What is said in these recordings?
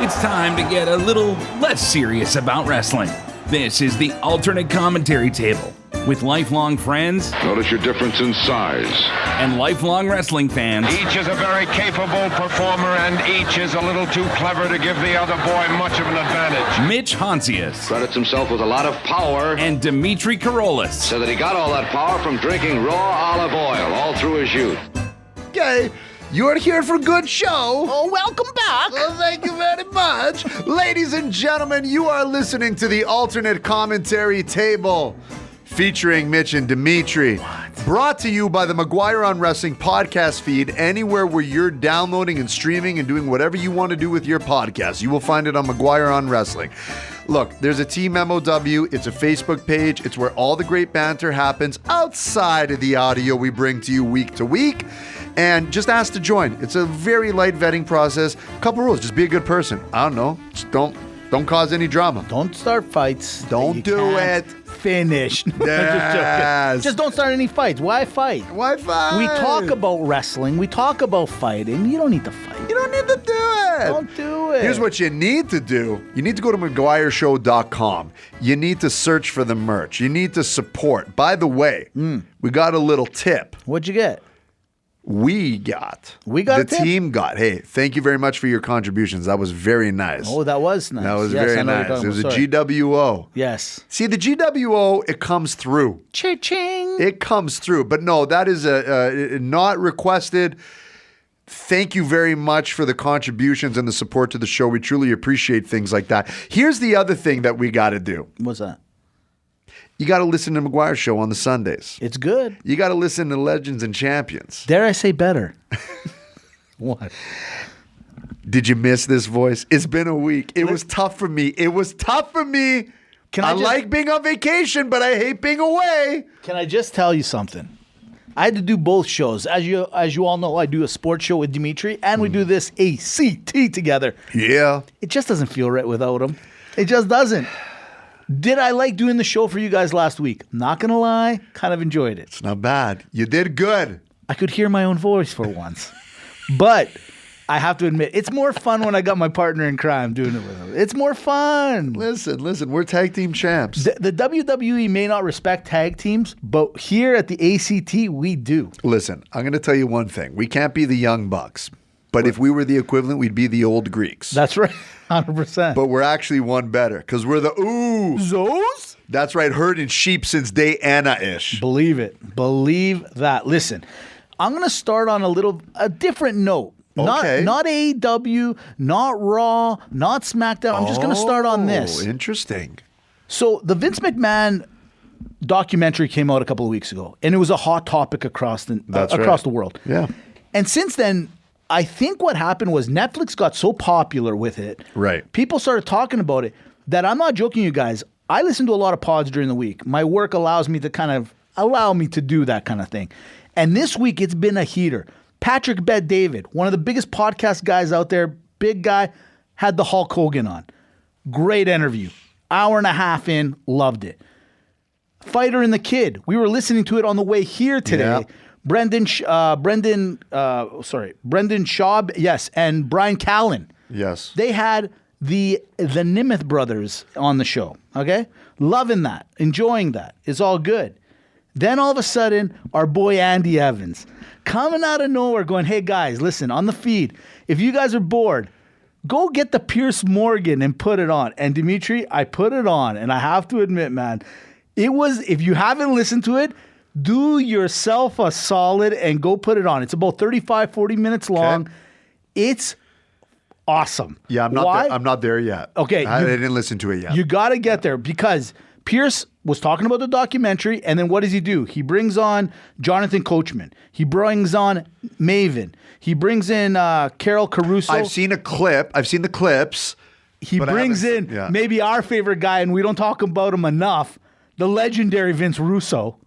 It's time to get a little less serious about wrestling. This is the Alternate Commentary Table with lifelong friends. Notice your difference in size. And lifelong wrestling fans. Each is a very capable performer, and each is a little too clever to give the other boy much of an advantage. Mitch Hontzias. Credits himself with a lot of power. And Dimitri Korolis. So that he got all that power from drinking raw olive oil all through his youth. Okay. You're here for a good show. Oh, welcome back. Well, thank you very much. Ladies and gentlemen, you are listening to the Alternate Commentary Table featuring Mitch and Dimitri. Brought to you by the McGuire on Wrestling podcast feed. Anywhere where you're downloading and streaming and doing whatever you want to do with your podcast, you will find it on McGuire on Wrestling. Look, there's a Team MOW. It's a Facebook page. It's where all the great banter happens outside of the audio we bring to you week to week. And just ask to join. It's a very light vetting process. Couple rules. Just be a good person. I don't know. Just don't cause any drama. Don't start fights. Don't do it. Finish. Yes. Just don't start any fights. Why fight? Why fight? We talk about wrestling. We talk about fighting. You don't need to fight. You don't need to do it. Don't do it. Here's what you need to do. You need to go to McGuireShow.com. You need to search for the merch. You need to support. By the way, we got a little tip. What'd you get? We got a the tip? team got. Hey, thank you very much for your contributions. That was very nice. Oh, that was nice. That was Yes, very I know what nice. you're It was talking a about. Sorry. GWO. Yes. See, the GWO, it comes through. Cha-ching. It comes through. But no, that is not requested. Thank you very much for the contributions and the support to the show. We truly appreciate things like that. Here's the other thing that we got to do. What's that? You got to listen to McGuire Show on the Sundays. It's good. You got to listen to Legends and Champions. Dare I say better? What? Did you miss this voice? It's been a week. It was tough for me. I like being on vacation, but I hate being away. Can I just tell you something? I had to do both shows. As you all know, I do a sports show with Dimitri, and we do this ACT together. Yeah. It just doesn't feel right without him. It just doesn't. Did I like doing the show for you guys last week? Not going to lie, kind of enjoyed it. It's not bad. You did good. I could hear my own voice for once. But I have to admit, it's more fun when I got my partner in crime doing it with him. It's more fun. Listen, we're tag team champs. The WWE may not respect tag teams, but here at the ACT, we do. Listen, I'm going to tell you one thing. We can't be the Young Bucks. But if we were the equivalent, we'd be the old Greeks. That's right. 100%. But we're actually one better because we're the Zos? That's right. Herding sheep since day Anna-ish. Believe it. Believe that. Listen, I'm going to start on a different note. Okay. Not AEW, not Raw, not SmackDown. I'm just going to start on this. Oh, interesting. So the Vince McMahon documentary came out a couple of weeks ago, and it was a hot topic across the world. Yeah. And since then, I think what happened was Netflix got so popular with it. Right. People started talking about it that I'm not joking, you guys. I listen to a lot of pods during the week. My work allows me to do that kind of thing. And this week, it's been a heater. Patrick Bet-David, one of the biggest podcast guys out there, big guy, had the Hulk Hogan on. Great interview. Hour and a half in, loved it. Fighter and the Kid. We were listening to it on the way here today. Yeah. Brendan Schaub, yes, and Brian Callen. Yes. They had the Nimeth brothers on the show, okay? Loving that, enjoying that. It's all good. Then all of a sudden, our boy Andy Evans coming out of nowhere going, hey guys, listen, on the feed, if you guys are bored, go get the Pierce Morgan and put it on. And Dimitri, I put it on, and I have to admit, man, it was, if you haven't listened to it, do yourself a solid and go put it on. It's about 35, 40 minutes long. Okay. It's awesome. Yeah, I'm not there yet. Okay. I didn't listen to it yet. You got to get there because Pierce was talking about the documentary, and then what does he do? He brings on Jonathan Coachman. He brings on Maven. He brings in Carol Caruso. I've seen a clip. I've seen the clips. He brings in maybe our favorite guy, and we don't talk about him enough, the legendary Vince Russo.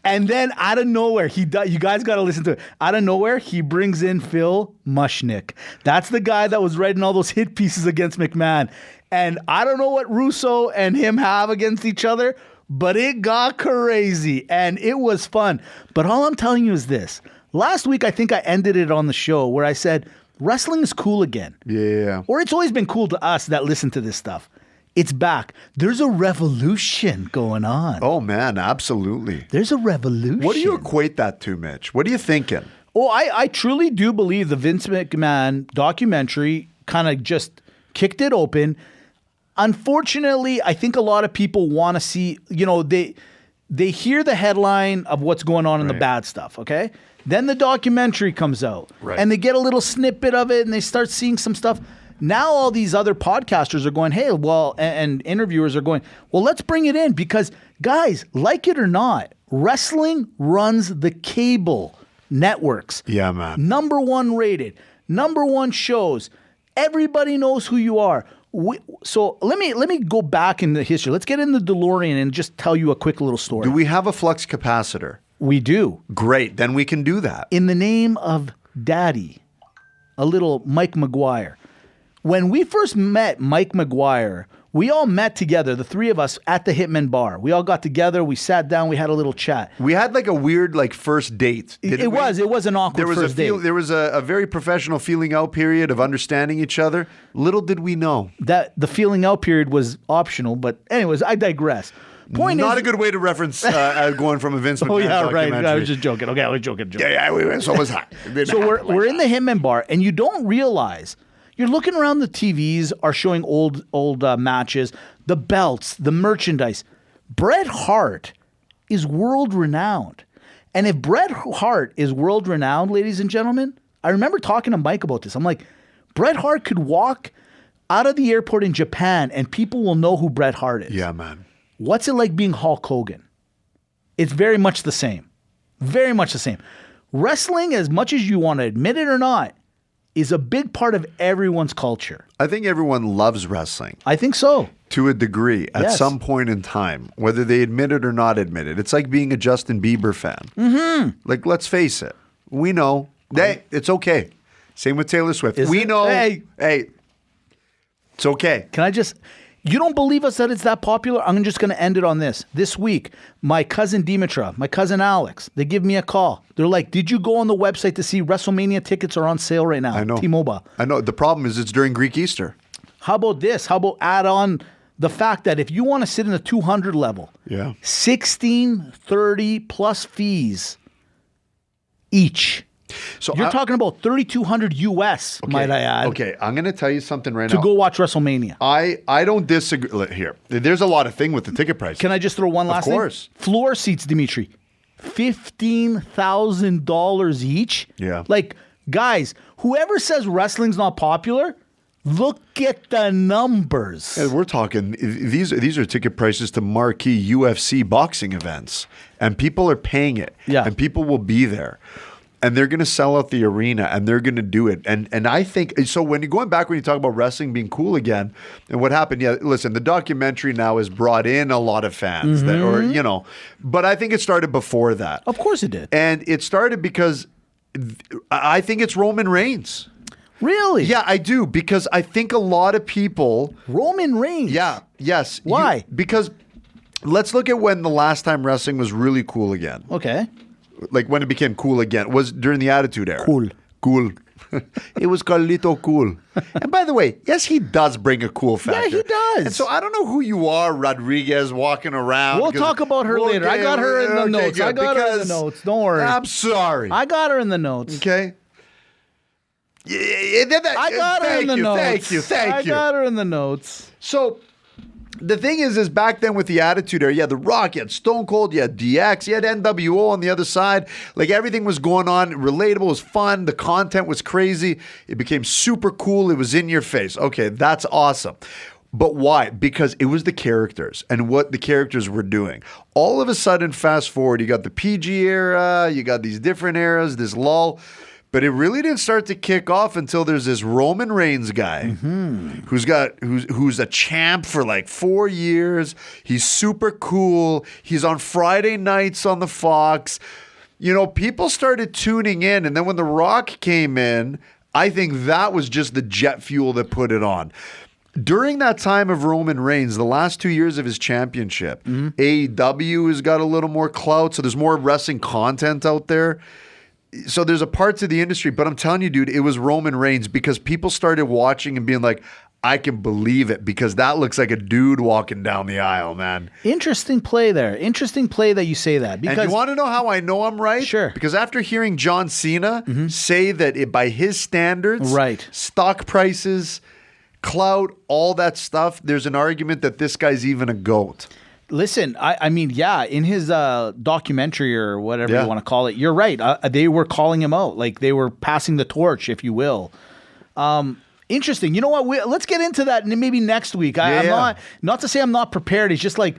And then out of nowhere, you guys got to listen to it. Out of nowhere, he brings in Phil Mushnick. That's the guy that was writing all those hit pieces against McMahon. And I don't know what Russo and him have against each other, but it got crazy and it was fun. But all I'm telling you is this. Last week, I think I ended it on the show where I said, Wrestling is cool again. Yeah. Or it's always been cool to us that listen to this stuff. It's back. There's a revolution going on. Oh, man, absolutely. There's a revolution. What do you equate that to, Mitch? What are you thinking? Oh, I truly do believe the Vince McMahon documentary kind of just kicked it open. Unfortunately, I think a lot of people want to see, they hear the headline of what's going on in the bad stuff, okay? Then the documentary comes out, and they get a little snippet of it, and they start seeing some stuff. Now all these other podcasters are going, hey, well, and interviewers are going, well, let's bring it in because, guys, like it or not, wrestling runs the cable networks. Yeah, man. Number 1 rated, number 1 shows. Everybody knows who you are. So let me go back in the history. Let's get in the DeLorean and just tell you a quick little story. Do we have a flux capacitor? We do. Great. Then we can do that. In the name of Daddy, a little Mike McGuire. When we first met Mike McGuire, we all met together, the 3 of us, at the Hitman Bar. We all got together, we sat down, we had a little chat. We had like a weird first date. It was an awkward first date. There was a very professional feeling out period of understanding each other. Little did we know. That the feeling out period was optional, but anyways, I digress. Not a good way to reference going from a Vince McMahon documentary. Right. I was just joking. Okay, I was joking. Yeah, so was I. So we're in the Hitman Bar, and you don't realize... You're looking around, the TVs are showing old matches, the belts, the merchandise. Bret Hart is world-renowned. And if Bret Hart is world-renowned, ladies and gentlemen, I remember talking to Mike about this. I'm like, Bret Hart could walk out of the airport in Japan and people will know who Bret Hart is. Yeah, man. What's it like being Hulk Hogan? It's very much the same. Very much the same. Wrestling, as much as you want to admit it or not, is a big part of everyone's culture. I think everyone loves wrestling. I think so. To a degree, at some point in time, whether they admit it or not admit it. It's like being a Justin Bieber fan. Mm-hmm. Like, let's face it. We know. Hey, it's okay. Same with Taylor Swift. We know. Hey, it's okay. Can I just... You don't believe us that it's that popular? I'm just going to end it on this. This week, my cousin Dimitri, my cousin Alex, they give me a call. They're like, did you go on the website to see WrestleMania tickets are on sale right now? I know. T-Mobile. I know. The problem is it's during Greek Easter. How about this? How about add on the fact that if you want to sit in the 200 level, $16.30 plus fees each. So you're talking about $3,200 US, might I add. Okay, I'm going to tell you something right now. To go watch WrestleMania. I don't disagree. Here, there's a lot of thing with the ticket price. Can I just throw one last thing? Of course. Floor seats, Dimitri, $15,000 each. Yeah. Like, guys, whoever says wrestling's not popular, look at the numbers. And we're talking, these are ticket prices to marquee UFC boxing events. And people are paying it. Yeah. And people will be there. And they're going to sell out the arena, and they're going to do it. And I think so. When you talk about wrestling being cool again, and what happened? Yeah, listen, the documentary now has brought in a lot of fans, but I think it started before that. Of course it did, and it started because I think it's Roman Reigns. Really? Yeah, I do, because I think a lot of people Roman Reigns. Yeah. Yes. Why? Because let's look at when the last time wrestling was really cool again. Okay. Like when it became cool again was during the Attitude Era. Cool. It was Carlito cool. And by the way, yes, he does bring a cool factor. Yeah, he does. And so I don't know who you are, Rodriguez, walking around. We'll talk about her later. I got her in the notes. Good, I got her in the notes. Don't worry. I'm sorry. I got her in the notes. Okay. I got her in the notes. Thank you. I got her in the notes. So the thing is back then with the Attitude Era, you had The Rock, you had Stone Cold, you had DX, you had NWO on the other side. Like everything was going on, relatable, it was fun, the content was crazy. It became super cool, it was in your face. Okay, that's awesome. But why? Because it was the characters and what the characters were doing. All of a sudden, fast forward, you got the PG era, you got these different eras, this lull. But it really didn't start to kick off until there's this Roman Reigns guy who's a champ for like 4 years. He's super cool. He's on Friday nights on the Fox. You know, people started tuning in. And then when The Rock came in, I think that was just the jet fuel that put it on. During that time of Roman Reigns, the last 2 years of his championship, AEW has got a little more clout. So there's more wrestling content out there. so there's a part to the industry, but I'm telling you, dude, it was Roman Reigns because people started watching and being like, I can believe it because that looks like a dude walking down the aisle, man. Interesting play there. Interesting play that you say that. Because And you want to know how I know I'm right? Sure. Because after hearing John Cena say that by his standards, Right. stock prices, clout, all that stuff, there's an argument that this guy's even a GOAT. Listen, I mean, yeah, in his documentary or whatever Yeah. you want to call it, you're right. They were calling him out. Like they were passing the torch, if you will. Interesting. You know what? Let's get into that maybe next week. I'm not to say I'm not prepared. It's just like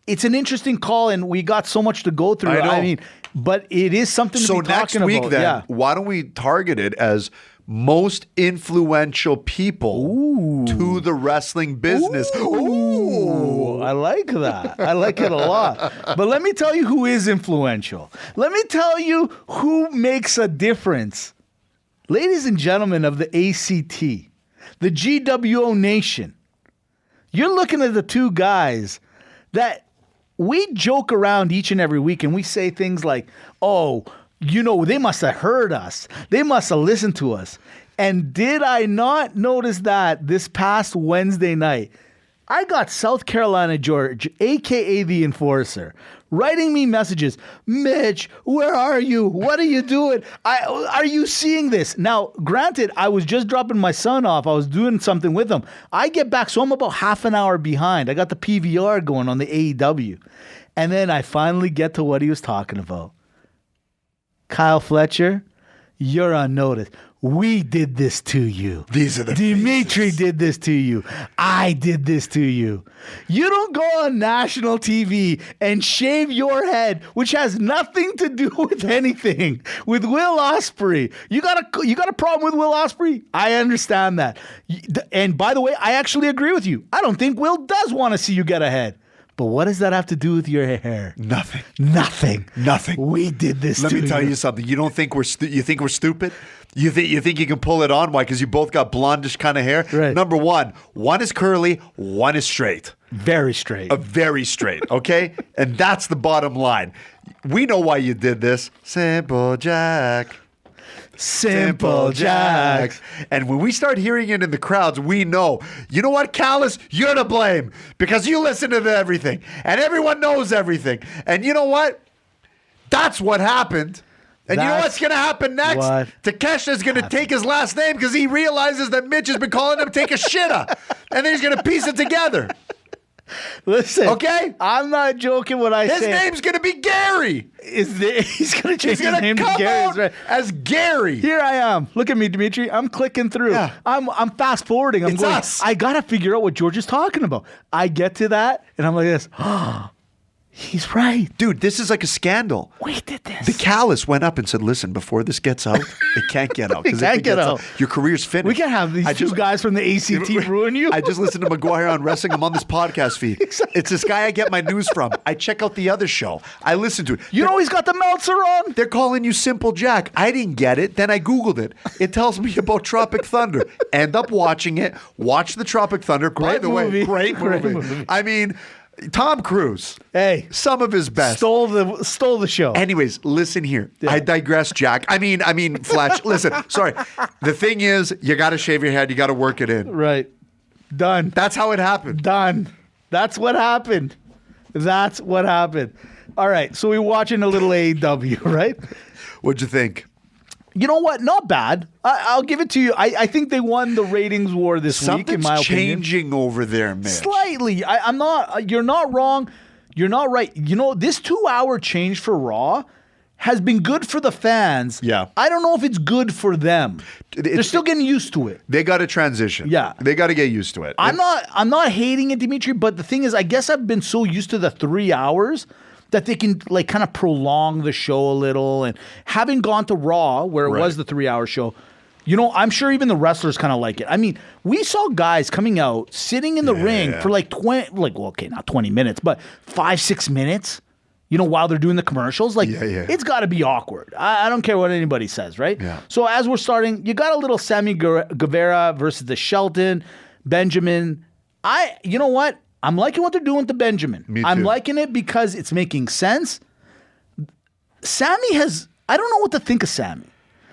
it's an interesting call, and we got so much to go through. I know. I mean, but it is something to So be next talking week, about. then, Yeah. why don't we target it as most influential people to the wrestling business? Ooh, I like that. I like it a lot. But let me tell you who is influential. Let me tell you who makes a difference. Ladies and gentlemen of the ACT, the GWO Nation, you're looking at the two guys that we joke around each and every week and we say things like, oh, you know, they must have heard us. They must have listened to us. And did I not notice that this past Wednesday night? I got South Carolina George, a.k.a. The Enforcer, writing me messages. Mitch, where are you? What are you doing? Are you seeing this? Now, granted, I was just dropping my son off. I was doing something with him. I get back, so I'm about half an hour behind. I got the PVR going on the AEW. And then I finally get to what he was talking about. Kyle Fletcher, you're on notice. We did this to you. These are the Dimitri faces. did this to you. I did this to you. You don't go on national TV and shave your head, which has nothing to do with anything, with Will Ospreay. You got a problem with Will Ospreay? I understand that. And by the way, I actually agree with you. I don't think Will does want to see you get ahead. But what does that have to do with your hair? Nothing. Nothing. We did this to you. Let me tell you something. You don't think you think we're stupid? You think you can pull it on? Why? Because you both got blondish kind of hair? Right. Number one is curly, one is straight. Very straight. Very straight, okay? And that's the bottom line. We know why you did this. Simple Jack. Simple Jack. And when we start hearing it in the crowds, we know, you know what, Callis? You're to blame because you listen to everything and everyone knows everything. And you know what? That's what happened. And you know what's going to happen next? What? Takesha's going to take his last name because he realizes that Mitch has been calling him take a shitta. And then he's going to piece it together. Listen, okay? I'm not joking when I His say name's going to be Gary. he's going to change He's his going name to to come Gary. out Right. as Gary. Here I am. Look at me, Dimitri. I'm clicking through. Yeah. I'm fast forwarding. I'm It's going, us. I got to figure out what George is talking about. I get to that, and I'm like this. He's right. Dude, this is like a scandal. We did this. The Callis went up and said, listen, before this gets out, it can't get out. It Because can't if it get gets out. your career's finished. We can't have these two guys from the ACT ruin you. I just listened to McGuire on Wrestling. I'm on this podcast feed. Exactly. It's this guy I get my news from. I check out the other show. I listen to it. You know he's got the Meltzer on. They're calling you Simple Jack. I didn't get it. Then I Googled it. It tells me about Tropic Thunder. End up watching it. Watch the Tropic Thunder. By the way, movie. great Great movie. movie. I mean, Tom Cruise. Hey, Some of his best. stole the show. Anyways, listen here. I digress, Jack. I mean, Fletch. Listen, sorry. The thing is, you got to shave your head. You got to work it in. Right. Done. That's how it happened. Done. That's what happened. That's what happened. All right. So we're watching a little AEW, right? What'd you think? You know what? Not bad. I'll give it to you. I think they won the ratings war this week, in my opinion. Changing over there, Mitch. Slightly. I'm not. You're not wrong. You're not right. You know, this 2-hour change for Raw has been good for the fans. Yeah. I don't know if it's good for them. They're still getting used to it. They got to transition. Yeah. They got to get used to it. I'm not hating it, Dimitri, but the thing is, I guess I've been so used to the 3 hours that they can like kind of prolong the show a little. And having gone to Raw, where it was the 3-hour show, you know, I'm sure even the wrestlers kind of like it. I mean, we saw guys coming out, sitting in the ring for like 20, not 20 minutes, but 5-6 minutes, you know, while they're doing the commercials. Like, it's got to be awkward. I don't care what anybody says, right? Yeah. So as we're starting, you got a little Sammy Guevara versus the Shelton, Benjamin. You know what? I'm liking what they're doing with the Benjamin. Me too. I'm liking it because it's making sense. Sammy has, I don't know what to think of Sammy.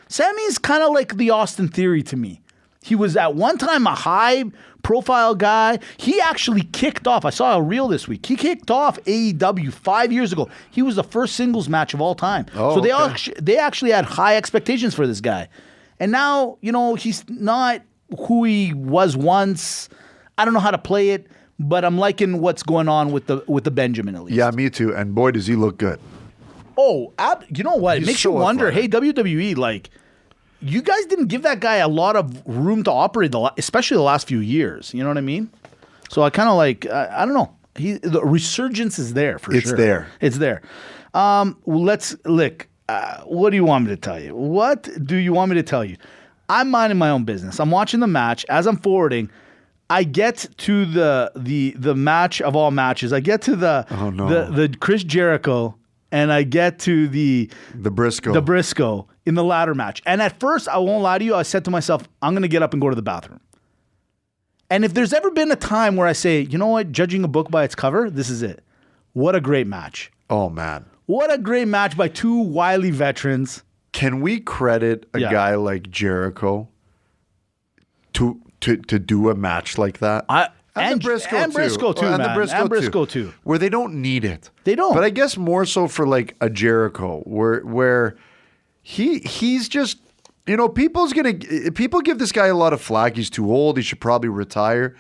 Sammy is kind of like the Austin Theory to me. He was at one time a high-profile guy. He actually kicked off. I saw a reel this week. He kicked off AEW 5 years ago. He was the first singles match of all time. Oh, so okay. they actually had high expectations for this guy. And now, he's not who he was once. I don't know how to play it, but I'm liking what's going on with the Benjamin at least. Yeah, me too. And boy, does he look good. Oh, you know what? It He's makes so you wonder, athletic. hey, WWE, like, you guys didn't give that guy a lot of room to operate, especially the last few years. You know what I mean? So I kind of like, I don't know. The resurgence is there for It's sure. there. It's there. Let's look. What do you want me to tell you? What do you want me to tell you? I'm minding my own business. I'm watching the match. As I'm forwarding, I get to the match of all matches. I get to the Chris Jericho, and I get to the Briscoe in the ladder match. And at first, I won't lie to you, I said to myself, I'm going to get up and go to the bathroom. And if there's ever been a time where I say, you know what, judging a book by its cover, this is it. What a great match. Oh, man. What a great match by two wily veterans. Can we credit a guy like Jericho to do a match like that? And Briscoe too, man. And Briscoe too. Where they don't need it. They don't. But I guess more so for like a Jericho, where he's just, people give this guy a lot of flack. He's too old. He should probably retire.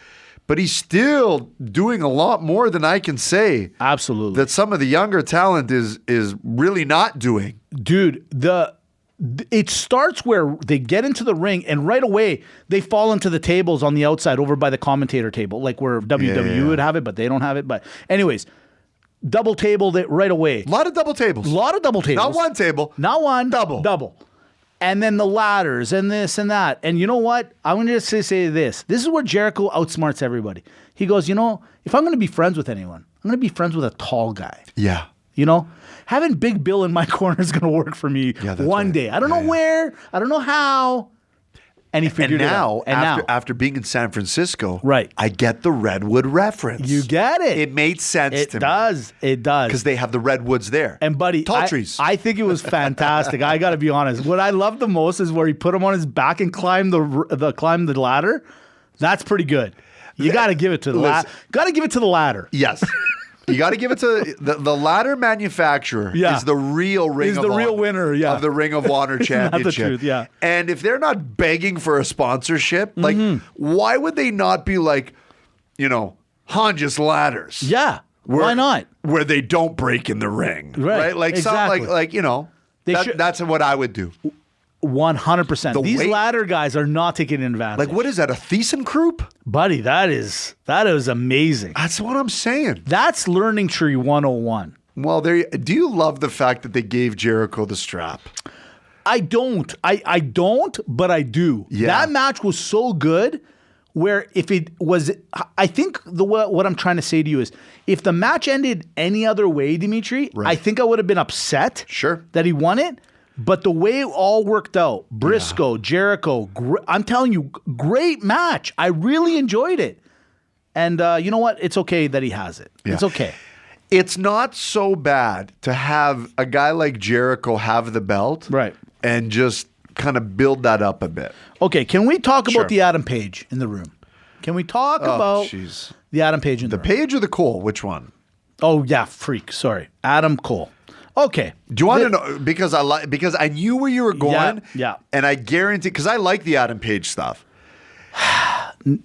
But he's still doing a lot more than I can say. Absolutely. That some of the younger talent is really not doing. Dude, it starts where they get into the ring and right away they fall into the tables on the outside over by the commentator table, like where WWE would have it, but they don't have it. But anyways, double tabled it right away. A lot of double tables. Not one table. Not one. Double. And then the ladders and this and that. And you know what? I'm going to just say this. This is where Jericho outsmarts everybody. He goes, if I'm going to be friends with anyone, I'm going to be friends with a tall guy. Yeah. Having Big Bill in my corner is going to work for me one day. I don't know where. I don't know how. And he figured it out. And now, after being in San Francisco, right, I get the Redwood reference. You get it. It made sense to me. It does. Because they have the redwoods there. And buddy, tall trees. I think it was fantastic. I got to be honest. What I love the most is where he put him on his back and climbed the ladder. That's pretty good. You got to give it to the ladder. Got to give it to the ladder. Yes. You got to give it to the ladder manufacturer. Is the real Ring of Honor. Real winner, of the Ring of Honor championship. Not the truth, yeah. And if they're not begging for a sponsorship, like why would they not be like, Hontzias ladders? Yeah. Why not? Where they don't break in the ring, right? Like exactly. That's what I would do. 100%. These ladder guys are not taking advantage. Like, what is that? A Thiessen-Krupp? Buddy, that is amazing. That's what I'm saying. That's learning tree 101. Well, do you love the fact that they gave Jericho the strap? I don't. I don't, but I do. Yeah. That match was so good where if it was, I think what I'm trying to say to you is if the match ended any other way, Dimitri, I think I would have been upset that he won it. But the way it all worked out, Briscoe, Jericho, I'm telling you, great match. I really enjoyed it. And you know what? It's okay that he has it. Yeah. It's okay. It's not so bad to have a guy like Jericho have the belt. Right. And just kind of build that up a bit. Okay, can we talk about the Adam Page in the room? Can we talk about the Adam Page in the room? The Page or the Cole? Which one? Oh, yeah, freak. Sorry. Adam Cole. Okay. Do you want to know because I knew where you were going? Yeah. And I guarantee because I like the Adam Page stuff. You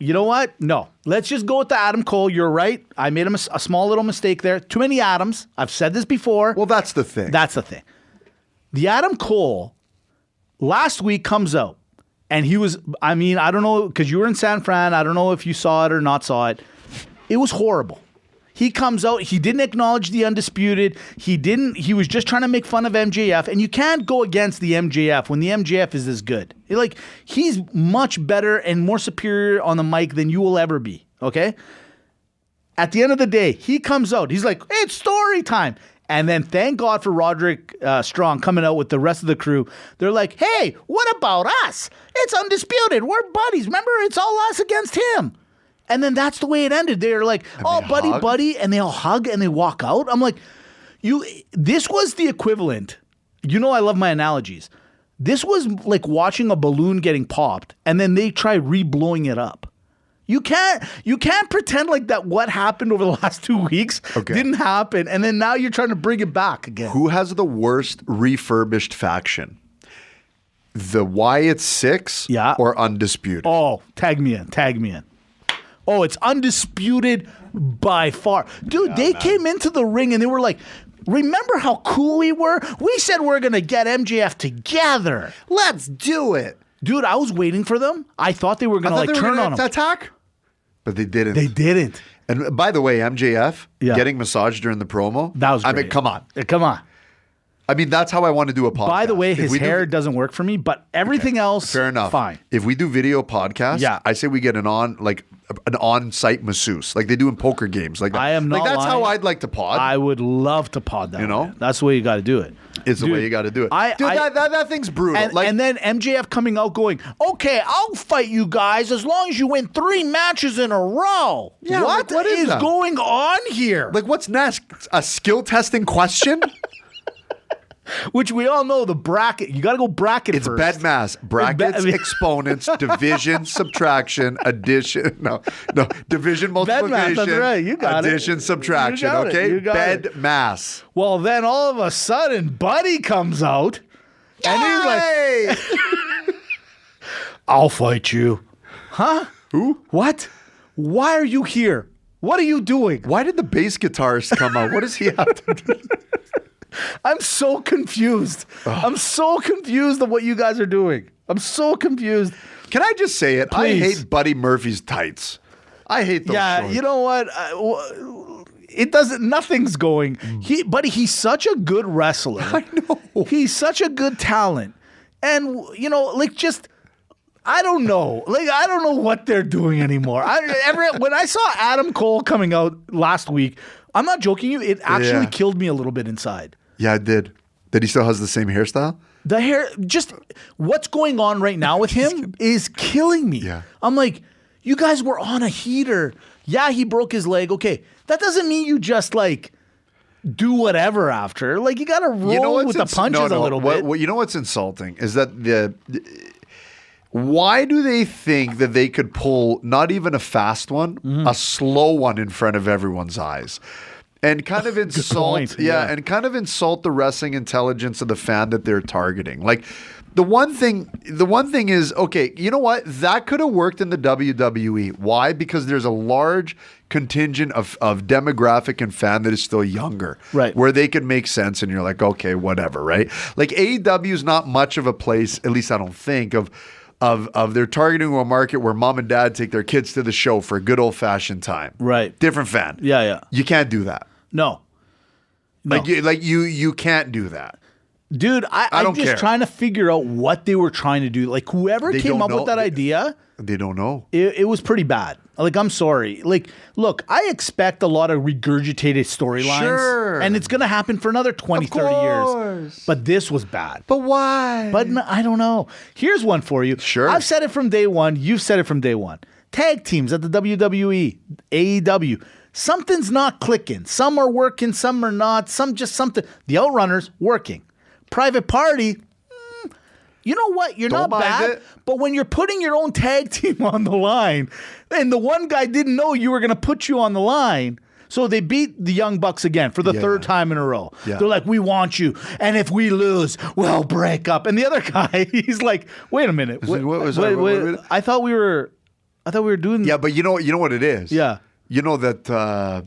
know what? No. Let's just go with the Adam Cole. You're right. I made a small little mistake there. Too many Adams. I've said this before. Well, that's the thing. The Adam Cole last week comes out and he was, I don't know, because you were in San Fran. I don't know if you saw it or not saw it. It was horrible. He comes out, he didn't acknowledge the Undisputed. He was just trying to make fun of MJF. And you can't go against the MJF when the MJF is this good. He's much better and more superior on the mic than you will ever be. Okay? At the end of the day, he comes out. He's like, it's story time. And then thank God for Roderick Strong coming out with the rest of the crew. They're like, hey, what about us? It's Undisputed. We're buddies. Remember, it's all us against him. And then that's the way it ended. They're like, buddy. And they all hug and they walk out. I'm like, this was the equivalent You know I love my analogies. This was like watching a balloon getting popped, and then they try re-blowing it up. You can't pretend like that what happened over the last 2 weeks didn't happen, and then now you're trying to bring it back again. Who has the worst refurbished faction? The Wyatt Six or Undisputed? Oh, tag me in. Oh, it's Undisputed by far. Dude, they came into the ring and they were like, remember how cool we were? We said we're going to get MJF together. Let's do it. Dude, I was waiting for them. I thought they were going to like turn on them. Attack? But they didn't. They didn't. And by the way, MJF getting massaged during the promo. That was great. I mean, come on. Come on. I mean, that's how I want to do a podcast. By the way, his hair doesn't work for me, but everything else, fair enough. Fine. If we do video podcasts, I say we get an on-site masseuse, like they do in poker games. Like that. I am not like that's lying. how I'd like to pod. I would love to pod that. You know, way. That's the way you got to do it. It's the way you got to do it. That thing's brutal. And then MJF coming out going, okay, I'll fight you guys as long as you win 3 matches in a row. Yeah, what is going on here? Like, what's next? A skill testing question? Which we all know the bracket. You got to go bracket it's first. It's bed mass. Brackets, exponents, division, subtraction, addition. No. Division, multiplication. Bed math, that's right. You got addition, subtraction. Okay? Bed mass. Well, then all of a sudden, Buddy comes out. And he's like, I'll fight you. Huh? Who? What? Why are you here? What are you doing? Why did the bass guitarist come out? What does he have to do? I'm so confused. I'm so confused of what you guys are doing. I'm so confused. Can I just say it? Please. I hate Buddy Murphy's tights. I hate those shorts. You know what? It doesn't. Nothing's going. He's such a good wrestler. I know. He's such a good talent, and I don't know. Like, I don't know what they're doing anymore. When I saw Adam Cole coming out last week, I'm not joking you. It actually killed me a little bit inside. Yeah, it did. That he still has the same hairstyle? The hair, just what's going on right now with him is killing me. Yeah. I'm like, you guys were on a heater. Yeah, he broke his leg. Okay. That doesn't mean you just like do whatever after. Like, you got to roll with the punches a little bit. You know what's insulting is that why do they think that they could pull not even a fast one, a slow one in front of everyone's eyes? And kind of insult, and kind of insult the wrestling intelligence of the fan that they're targeting. Like, the one thing is, okay, you know what? That could have worked in the WWE. Why? Because there's a large contingent of demographic and fan that is still younger, right? Where they could make sense, and you're like, okay, whatever, right? Like, AEW is not much of a place, at least I don't think, of they're targeting a market where mom and dad take their kids to the show for a good old fashioned time, right? Different fan, You can't do that. No. You can't do that. Dude, I'm just trying to figure out what they were trying to do. Like, whoever came up with that idea, they don't know. It was pretty bad. Like, I'm sorry. Like, look, I expect a lot of regurgitated storylines. Sure. And it's going to happen for another 20, 30 years. But this was bad. But why? But I don't know. Here's one for you. Sure. I've said it from day one. You've said it from day one. Tag teams at the WWE, AEW. Something's not clicking. Some are working, some are not. Some just something. The Outrunners, working. Private Party, you know what? You're not bad. But when you're putting your own tag team on the line, and the one guy didn't know you were going to put you on the line, so they beat the Young Bucks again for the third time in a row. Yeah. They're like, we want you. And if we lose, we'll break up. And the other guy, he's like, wait a minute. Wait, I thought we were doing. Yeah, but you know what it is? Yeah. You know that,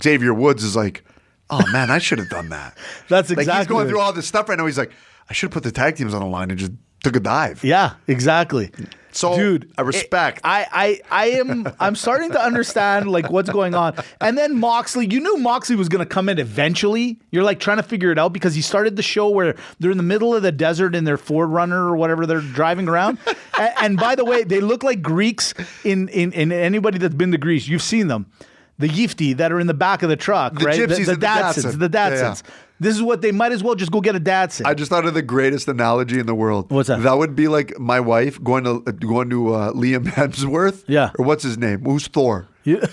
Xavier Woods is like, oh, man, I should have done that. That's exactly. Like, he's going through all this stuff right now. He's like, I should have put the tag teams on the line and just took a dive. Yeah, exactly. So, dude, I respect. I'm starting to understand like what's going on. And then Moxley, you knew Moxley was going to come in eventually. You're like trying to figure it out because he started the show where they're in the middle of the desert in their Ford Runner or whatever they're driving around. and by the way, they look like Greeks in anybody that's been to Greece. You've seen them. The Yifti that are in the back of the truck, right? Gypsies the Datsuns. The Datsuns. Yeah. This is what they might as well just go get a Datsun. I just thought of the greatest analogy in the world. What's that? That would be like my wife going to Liam Hemsworth. Yeah. Or what's his name? Who's Thor? Yeah.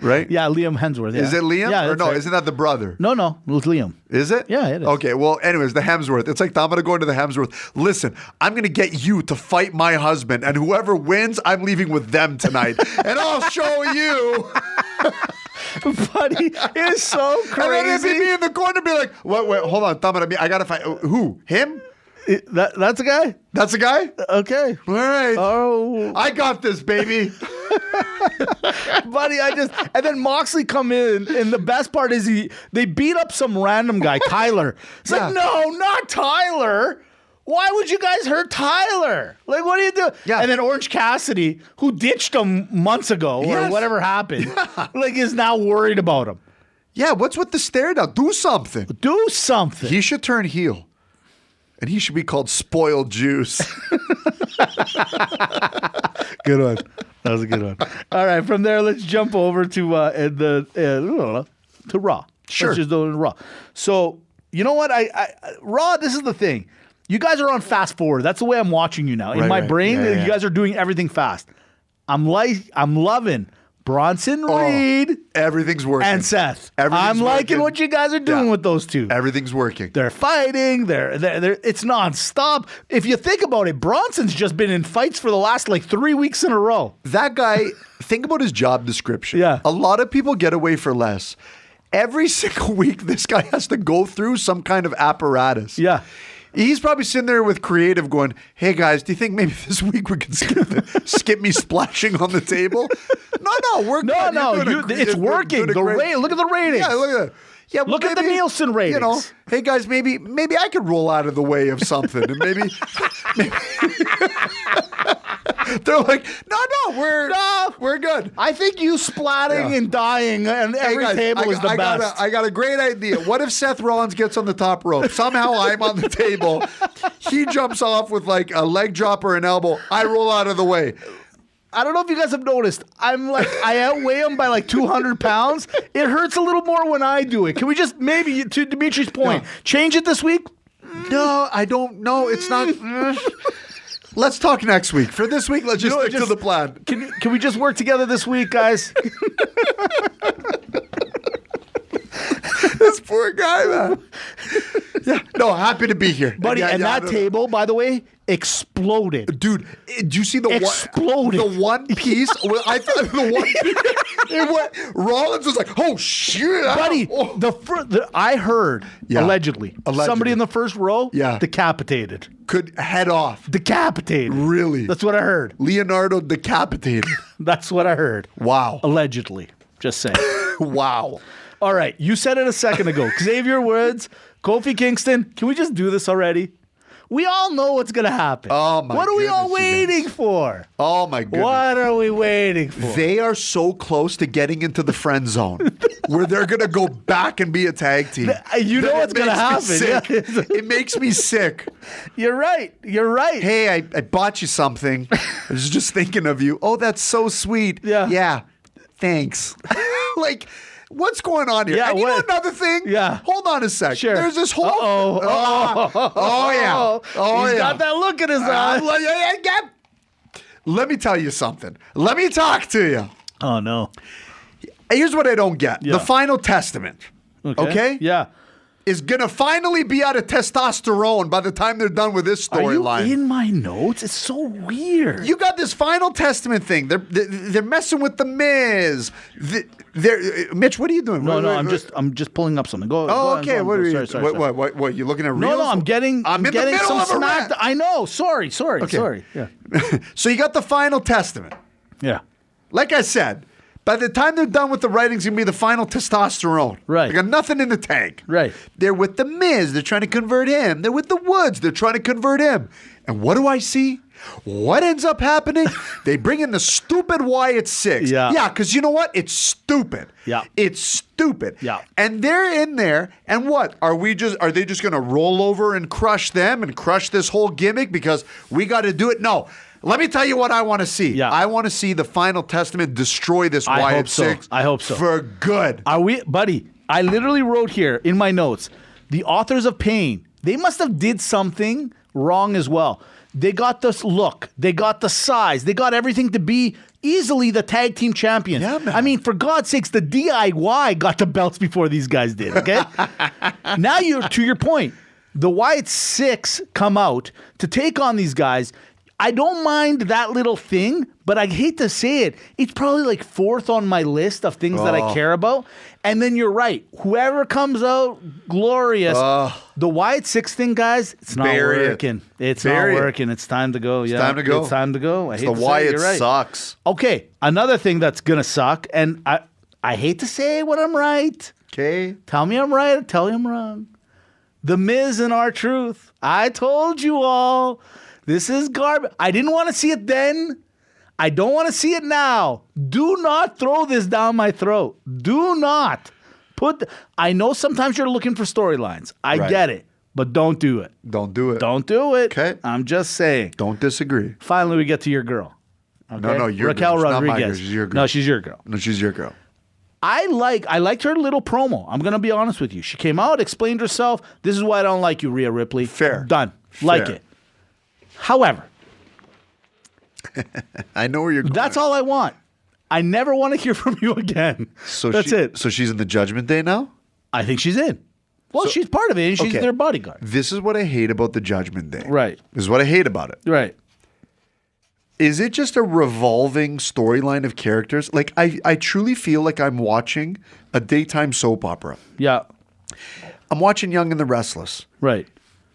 right? Yeah, Liam Hemsworth. Yeah. Is it Liam? Yeah, or that's no, right. isn't that the brother? No, it was Liam. Is it? Yeah, it is. Okay, well, anyways, the Hemsworth. It's like, I'm going to go into the Hemsworth. Listen, I'm going to get you to fight my husband, and whoever wins, I'm leaving with them tonight. And I'll show you. Buddy, it's so crazy. And then it'd be me in the corner be like, wait, hold on, I got to fight. Who? Him? That's a guy? That's a guy? Okay. All right. Oh. I got this, baby. Buddy, and then Moxley come in, and the best part is they beat up some random guy, Tyler. It's like, no, not Tyler. Why would you guys hurt Tyler? Like, what are you doing? Yeah. And then Orange Cassidy, who ditched him months ago or whatever happened, like is now worried about him. Yeah, what's with the stare down? Do something. Do something. He should turn heel. And he should be called Spoiled Juice. Good one. That was a good one. All right, from there, let's jump over to Raw. Sure. Let's just do it in Raw. So, you know what? Raw, this is the thing. You guys are on fast forward. That's the way I'm watching you now. In my brain, you guys are doing everything fast. I'm loving Bronson Reed. Everything's working. And Seth. Everything's I'm liking working. what you guys are doing with those two. Everything's working. They're fighting. They're it's nonstop. If you think about it, Bronson's just been in fights for the last 3 weeks in a row. That guy, think about his job description. Yeah. A lot of people get away for less. Every single week, this guy has to go through some kind of apparatus. Yeah. He's probably sitting there with creative going, hey guys, do you think maybe this week we can skip me splashing on the table? No, we're good. It's working. Look at the ratings. Yeah, look at that. Yeah, well, look at the Nielsen ratings. You know, hey guys, maybe I could roll out of the way of something, and maybe they're like, no, we're good. I think you splatting and dying on every table is the best. I got a great idea. What if Seth Rollins gets on the top rope? Somehow I'm on the table. He jumps off with a leg drop or an elbow. I roll out of the way. I don't know if you guys have noticed. I outweigh him by 200 pounds. It hurts a little more when I do it. Can we just maybe, to Dimitri's point, change it this week? No, I don't know. It's not. Let's talk next week. For this week, let's just stick to the plan. Can we just work together this week, guys? This poor guy, man. Yeah, no, happy to be here. Buddy, that table, by the way, exploded. Dude, did you see the exploded. The one piece? I thought the one piece. It went, Rollins was like, oh, shit. Buddy, I heard, allegedly, somebody in the first row decapitated. Could head off. Decapitated. Really? That's what I heard. Leonardo decapitated. That's what I heard. Wow. Allegedly. Just saying. Wow. All right, you said it a second ago. Xavier Woods, Kofi Kingston. Can we just do this already? We all know what's going to happen. Oh, my What are we all goodness, waiting for? Oh, my goodness. What are we waiting for? They are so close to getting into the friend zone where they're going to go back and be a tag team. You know what's going to happen. Yeah. It makes me sick. You're right. Hey, I bought you something. I was just thinking of you. Oh, that's so sweet. Yeah. Thanks. What's going on here? Yeah, and you know another thing? Yeah. Hold on a sec. Sure. There's this whole... He's got that look in his eye. Let me tell you something. Let me talk to you. Oh, no. Here's what I don't get. Yeah. The Final Testament. Okay? Yeah. Is going to finally be out of testosterone by the time they're done with this storyline. Are you in my notes? It's so weird. You got this Final Testament thing. They're messing with the Miz. Mitch, what are you doing? No, I'm just pulling up something. Go. Okay. What are you? Sorry. What? You looking at reels? No, I'm getting in the middle some of a rant. SmackDown. I know. Sorry. Yeah. So you got the Final Testament. Yeah. Like I said, by the time they're done with the writing's going to be the final testosterone. Right. They got nothing in the tank. Right. They're with the Miz. They're trying to convert him. They're with the Woods. They're trying to convert him. And what do I see? What ends up happening? They bring in the stupid Wyatt Six. Yeah. Yeah, because you know what? It's stupid. Yeah. It's stupid. Yeah. And they're in there, and what? Are they just going to roll over and crush them and crush this whole gimmick because we got to do it? No. Let me tell you what I want to see. Yeah. I want to see the Final Testament destroy this Wyatt Six. I hope so. For good. Are we, buddy? I literally wrote here in my notes, the authors of Pain, they must have did something wrong as well. They got this look. They got the size. They got everything to be easily the tag team champions. Yeah, man. I mean, for God's sakes, the DIY got the belts before these guys did, okay? Now you're to your point. The Wyatt Six come out to take on these guys. I don't mind that little thing, but I hate to say it. It's probably like fourth on my list of things that I care about. And then you're right. Whoever comes out glorious. The Wyatt Six thing, guys, it's not working. It's not working. It's time to go. It's time to go. It's time to go. I hate The to Wyatt say it. You're right. sucks. Okay, another thing that's going to suck, and I hate to say when I'm right. Okay. Tell me I'm right or tell me I'm wrong. The Miz and R-Truth. I told you all. This is garbage. I didn't want to see it then. I don't want to see it now. Do not throw this down my throat. Do not. I know sometimes you're looking for storylines. I get it. But don't do it. Don't do it. Don't do it. Okay. I'm just saying. Don't disagree. Finally, we get to your girl. Okay? No, your Raquel girl. It's not my Rodriguez. girl. She's your girl. No, she's your girl. No, she's your girl. I liked her little promo. I'm going to be honest with you. She came out, explained herself. This is why I don't like you, Rhea Ripley. Fair. Done. Like Fair. it. However, I know where you're going. that's all I want. I never want to hear from you again. That's it. So she's in the Judgment Day now? I think she's in. Well, she's part of it, and she's Okay. their bodyguard. This is what I hate about the Judgment Day. Right. This is what I hate about it. Right. Is it just a revolving storyline of characters? Like, I truly feel like I'm watching a daytime soap opera. Yeah. I'm watching Young and the Restless. Right.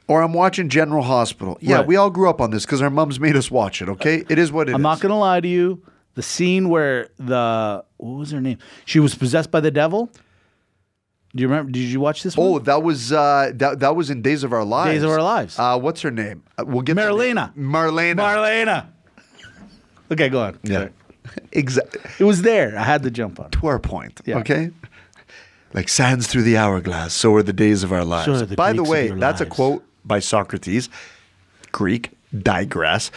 Or I'm watching General Hospital. Yeah, Right. we all grew up on this because our moms made us watch it, okay? It is what it is. I'm not going to lie to you. The scene where what was her name? She was possessed by the devil. Do you remember? Did you watch this one? Oh, that was that was in Days of Our Lives. Days of Our Lives. What's her name? We'll get Marlena. Marlena. Okay, go on. Yeah. Sorry. Exactly. It was there. I had to jump on. To our point. Yeah. Okay. Like sands through the hourglass, so are the days of our lives. So are the By the Greeks of way, your that's a lives. quote by Socrates. Greek. Digress.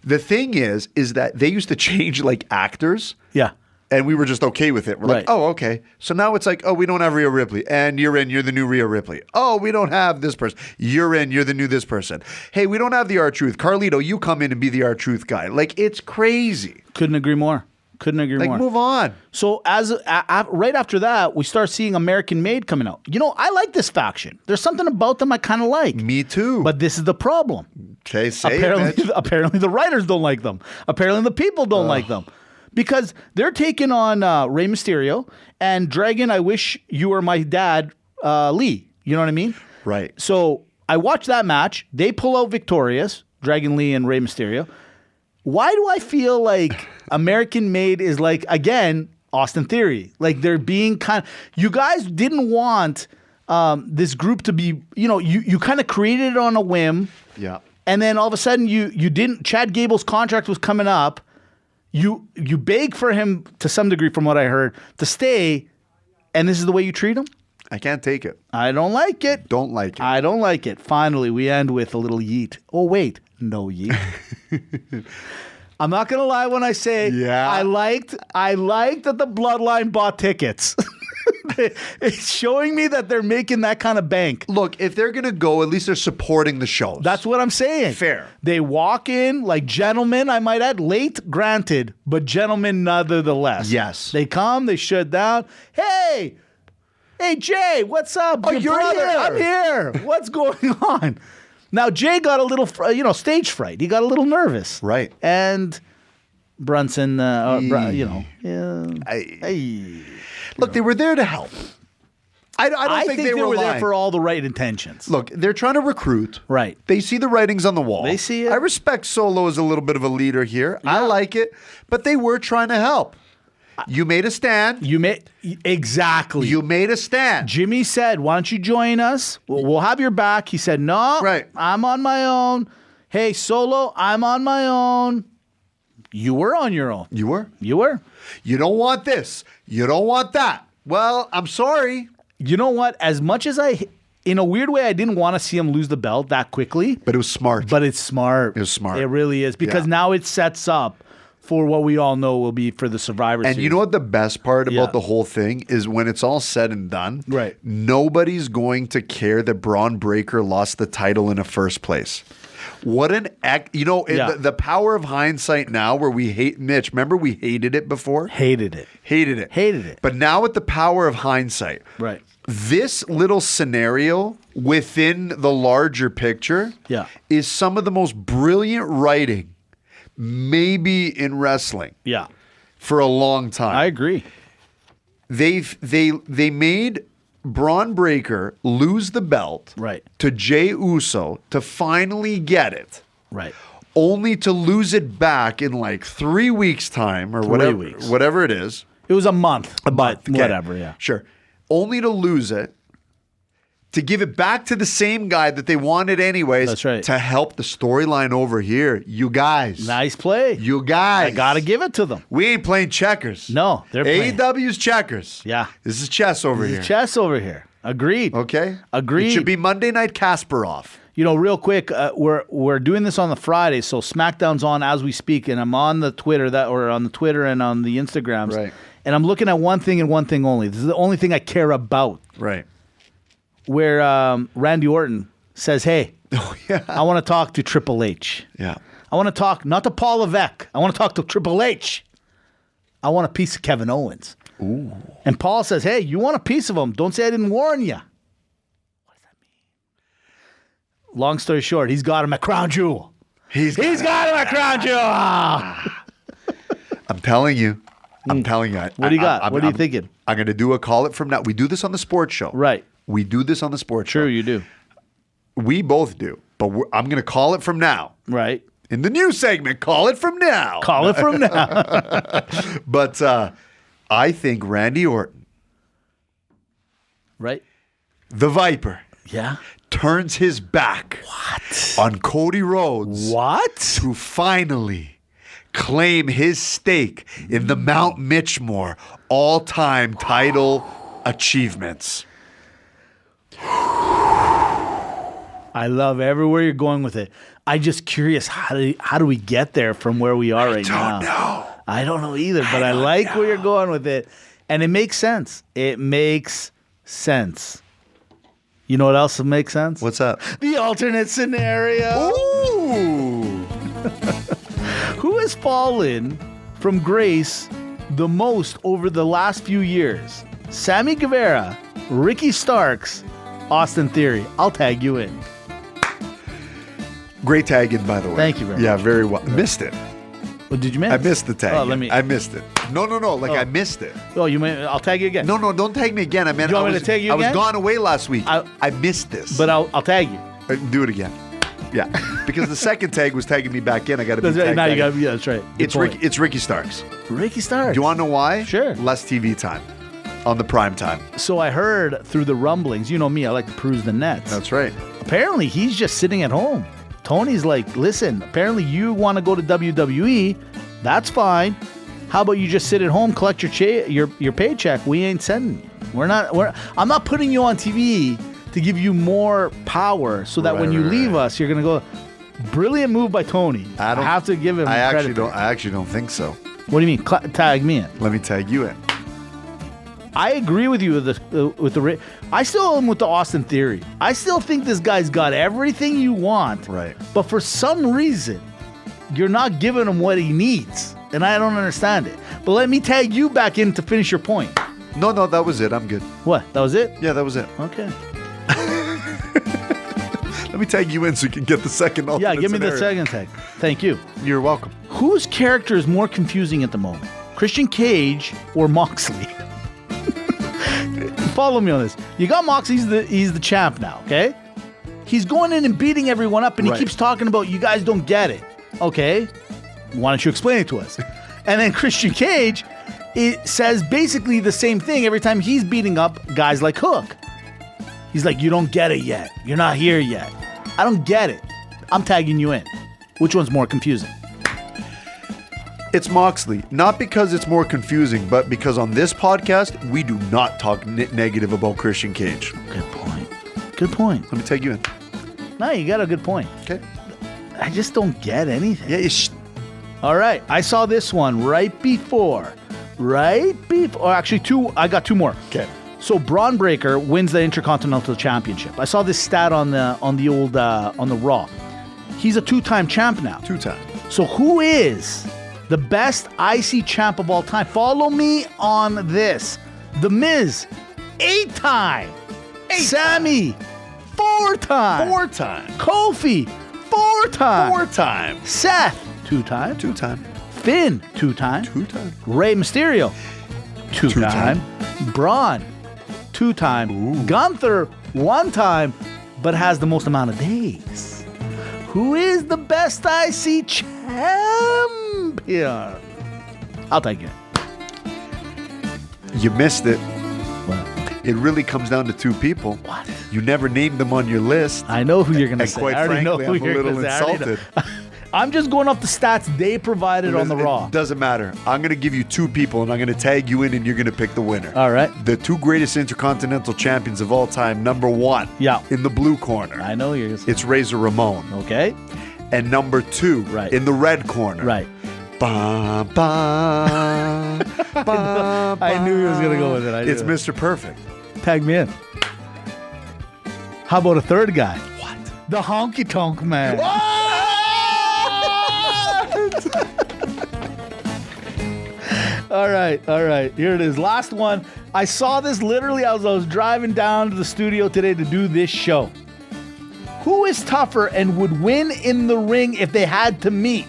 The thing is that they used to change like actors. Yeah. And we were just okay with it. We're like, Right. oh, okay. So now it's like, oh, we don't have Rhea Ripley. And you're in, you're the new Rhea Ripley. Oh, we don't have this person. You're in, you're the new this person. Hey, we don't have the R-Truth. Carlito, you come in and be the R-Truth guy. Like, it's crazy. Couldn't agree more. Couldn't agree Like, more. move on. So right after that, we start seeing American Made coming out. You know, I like this faction. There's something about them I kind of like. Me too. But this is the problem. Okay, say it, Mitch. Apparently the writers don't like them. Apparently the people don't like them. Because they're taking on Rey Mysterio and Dragon, I wish you were my dad, Lee. You know what I mean? Right. So I watched that match. They pull out victorious, Dragon Lee and Rey Mysterio. Why do I feel like American Made is like, again, Austin Theory? Like they're being kind of, you guys didn't want this group to be, you kind of created it on a whim. Yeah. And then all of a sudden you didn't, Chad Gable's contract was coming up. You beg for him to some degree from what I heard to stay. And this is the way you treat him? I can't take it. I don't like it. Don't like it. I don't like it. Finally, we end with a little yeet. Oh, wait. No yeet. I'm not going to lie when I say I liked that the Bloodline bought tickets. It's showing me that they're making that kind of bank. Look, if they're going to go, at least they're supporting the shows. That's what I'm saying. Fair. They walk in like gentlemen, I might add, late, granted, but gentlemen nonetheless. Yes. They come, they shut down. Hey, Jay, what's up? Oh, you're brother? here. I'm here. What's going on? Now, Jay got a little, stage fright. He got a little nervous. Right. And Brunson, Look, they were there to help. I don't think they were there lying. for all the right intentions. Look, they're trying to recruit. Right. They see the writings on the wall. They see it. I respect Solo as a little bit of a leader here. I like it. But they were trying to help. You made a stand. Exactly. You made a stand. Jimmy said, why don't you join us? We'll have your back. He said, no, Right. I'm on my own. Hey, Solo, I'm on my own. You were on your own. You were? You were. You don't want this. You don't want that. Well, I'm sorry. You know what? As much as in a weird way, I didn't want to see him lose the belt that quickly. But it was smart. But it's smart. It was smart. It really is. Because now it sets up for what we all know will be for the Survivor Series. And you know what the best part about Yeah. the whole thing is when it's all said and done, Right. nobody's going to care that Braun Breaker lost the title in the first place. What an Yeah. the power of hindsight now where we hate Mitch. Remember we hated it before? Hated it. Hated it. But now with the power of hindsight, Right. this little scenario within the larger picture is some of the most brilliant writing maybe in wrestling Yeah. for a long time. I agree. They made Braun Breaker lose the belt Right. to Jey Uso to finally get it. Right. Only to lose it back in like 3 weeks' time or 3 weeks. whatever it is. It was a month. But Okay. whatever, yeah. Sure. Only to lose it, to give it back to the same guy that they wanted anyways. That's right. To help the storyline over here. You guys. Nice play. You guys. I got to give it to them. We ain't playing checkers. No, they're playing. AEW's checkers. Yeah. This is chess over This here. is chess over here. Agreed. Okay? Agreed. It should be Monday Night Kasparov. You know, real quick, we're doing this on the Friday, so SmackDown's on as we speak, and I'm on the Twitter and on the Instagrams, Right. And I'm looking at one thing and one thing only. This is the only thing I care about. Right. Where Randy Orton says, "Hey, Oh, yeah. I want to talk to Triple H. Yeah. I want to talk not to Paul Levesque. I want to talk to Triple H. I want a piece of Kevin Owens." Ooh. And Paul says, "Hey, you want a piece of him? Don't say I didn't warn you." What does that mean? Long story short, he's got him at Crown Jewel. He's got him at Crown Jewel. I'm telling you. I'm telling you. What do you got? What are you thinking? I'm going to do a call it from now. We do this on the sports show. Right. We do this on the sports show. True, you do. We both do. But I'm going to call it from now. Right. In the new segment, call it from now. Call it from now. But I think Randy Orton, Right. the Viper, Yeah. turns his back on Cody Rhodes What? to finally claim his stake in the Mount Mitchmore all-time title achievements. I love everywhere you're going with it. I'm just curious, how do we get there from where we are right now? Don't know. I don't know either, but I like where you're going with it. And it makes sense. It makes sense. You know what else makes sense? What's up? The alternate scenario. Ooh. Who has fallen from grace the most over the last few years? Sammy Guevara, Ricky Starks, Austin Theory. I'll tag you in. Great tag in, by the way. Thank you very much. Yeah, very well. Missed it. What did you miss? I missed the tag. Oh, I missed it. No. I missed it. Oh, you may. I'll tag you again. No, don't tag me again. I meant You want me to tag you I was again? gone away last week. I missed this. But I'll tag you. Do it again. Yeah, because the second tag was tagging me back in. I got to be That's right. tagged Now you back got. in. Yeah, that's right. Good point. It's Ricky Starks. Ricky Starks. Do you want to know why? Sure. Less TV time on the prime time. So I heard through the rumblings. You know me. I like to peruse the nets. That's right. Apparently, he's just sitting at home. Tony's like, listen. Apparently, you want to go to WWE. That's fine. How about you just sit at home, collect your paycheck? We ain't sending you. I'm not putting you on TV to give you more power so that when you leave us, you're gonna go. Brilliant move by Tony. I have to give him credit. I actually don't think so. What do you mean? Tag me in. Let me tag you in. I agree with you with the. I still am with the Austin Theory. I still think this guy's got everything you want. Right. But for some reason, you're not giving him what he needs, and I don't understand it. But let me tag you back in to finish your point. No, that was it. I'm good. What? That was it? Yeah, that was it. Okay. Let me tag you in so you can get the second alternate Yeah, give me the scenario. second tag. Thank you. You're welcome. Whose character is more confusing at the moment? Christian Cage or Moxley? Follow me on this. You got Moxley, he's the champ now, okay? He's going in and beating everyone up, and he keeps talking about you guys don't get it. Okay, why don't you explain it to us? And then Christian Cage, it says basically the same thing every time he's beating up guys like Hook. He's like, you don't get it yet. You're not here yet. I don't get it. I'm tagging you in. Which one's more confusing? It's Moxley. Not because it's more confusing, but because on this podcast, we do not talk negative about Christian Cage. Good point. Good point. Let me tag you in. No, you got a good point. Okay. I just don't get anything. Yeah, All right. I saw this one right before. Actually, I got two more. Okay. So Braun Breaker wins the Intercontinental Championship. I saw this stat on the Raw. He's a 2-time champ now. 2-time. So who is the best IC champ of all time? Follow me on this. The Miz, 8-time. Sammy, 4-time. 4-time. Kofi, 4-time. 4-time. Seth, 2-time. 2-time. Finn, 2-time. 2-time. Rey Mysterio, 2-time. Braun, 2-time. Gunther, 1-time, but has the most amount of days. Who is the best IC champion? I'll take it. You missed it. What? It really comes down to 2 people. What? You never named them on your list. I know who you're going to And say. quite I already know frankly, who I'm a you're little going to say. I already know. insulted. I'm just going off the stats they provided on the Raw. It doesn't matter. I'm going to give you 2 people, and I'm going to tag you in, and you're going to pick the winner. All right. The 2 greatest Intercontinental Champions of all time. Number 1, Yeah. in the blue corner, I know you're going to say. it's Razor Ramon. Okay. And number 2, Right. in the red corner, Right. Ba, ba, ba, I knew he was going to go with it. I knew It's it. Mr. Perfect. Tag me in. How about a third guy? What? The Honky Tonk Man. All right. Here it is. Last one. I saw this literally as I was driving down to the studio today to do this show. Who is tougher and would win in the ring if they had to meet?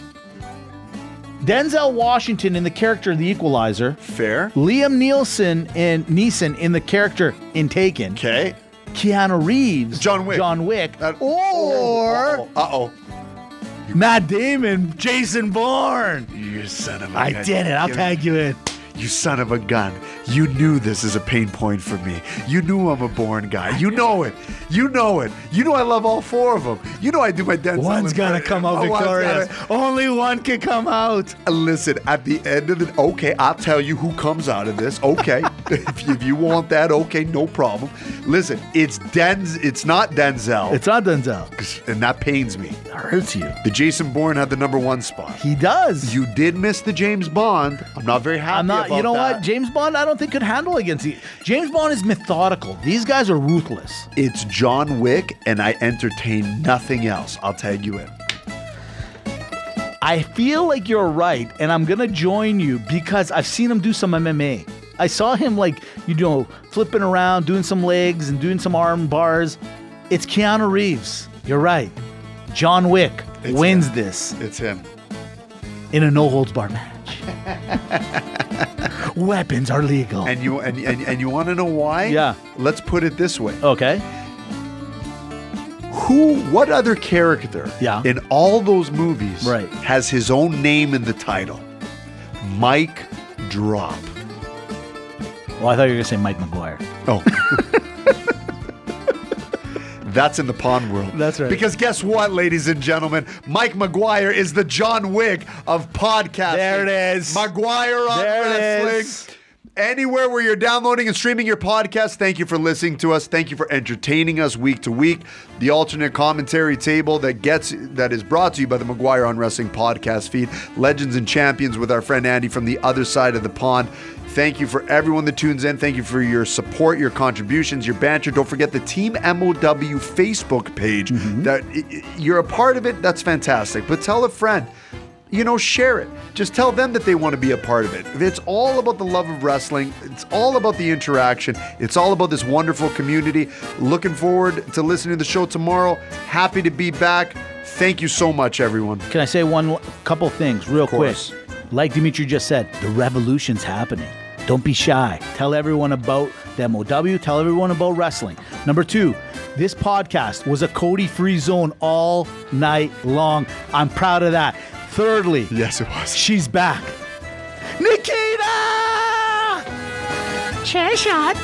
Denzel Washington in the character The Equalizer. Fair. Liam Neeson in the character in Taken. Okay. Keanu Reeves. John Wick. Or Uh-oh. Matt Damon, Jason Bourne. You son of a I gun. did it. I'll tag you in. You son of a gun. You knew this is a pain point for me. You knew I'm a Bourne guy. You know it. You know it. You know I love all 4 of them. You know I do my Denzel. One's got to come out victorious. Only one can come out. Listen, at the end of the... Okay, I'll tell you who comes out of this. Okay. if you want that, okay, no problem. Listen, it's It's not Denzel. It's not Denzel. And that pains me. It hurts you. The Jason Bourne had the number 1 spot. He does. You did miss the James Bond. I'm not very happy about You know that. what? James Bond, I don't think could handle against you. James Bond is methodical. These guys are ruthless. It's John Wick, and I entertain nothing else. I'll tag you in. I feel like you're right, and I'm going to join you because I've seen him do some MMA. I saw him, flipping around, doing some legs and doing some arm bars. It's Keanu Reeves. You're right. John Wick wins this It's him. in a no-holds-barred match. Weapons are legal. And you want to know why? Yeah. Let's put it this way. Okay. What other character in all those movies has his own name in the title? Mike Drop. Well, I thought you were going to say Mike McGuire. Oh. That's in the Pawn world. That's right. Because guess what, ladies and gentlemen? Mike McGuire is the John Wick of podcasting. There it is. McGuire on There it wrestling. is. Anywhere where you're downloading and streaming your podcast, thank you for listening to us. Thank you for entertaining us week to week. The alternate commentary table that is brought to you by the McGuire on Wrestling podcast feed. Legends and Champions with our friend Andy from the other side of the pond. Thank you for everyone that tunes in. Thank you for your support, your contributions, your banter. Don't forget the Team MOW Facebook page. That you're a part of it. That's fantastic. But tell a friend. Share it. Just tell them that they want to be a part of it. It's all about the love of wrestling. It's all about the interaction. It's all about this wonderful community. Looking forward to listening to the show tomorrow. Happy to be back. Thank you so much, everyone. Can I say couple things real quick? Like Dimitri just said, the revolution's happening. Don't be shy. Tell everyone about the MOW. Tell everyone about wrestling. Number 2, this podcast was a Cody-free zone all night long. I'm proud of that. Thirdly, Yes, it was. she's back. Nikita! Chair shot.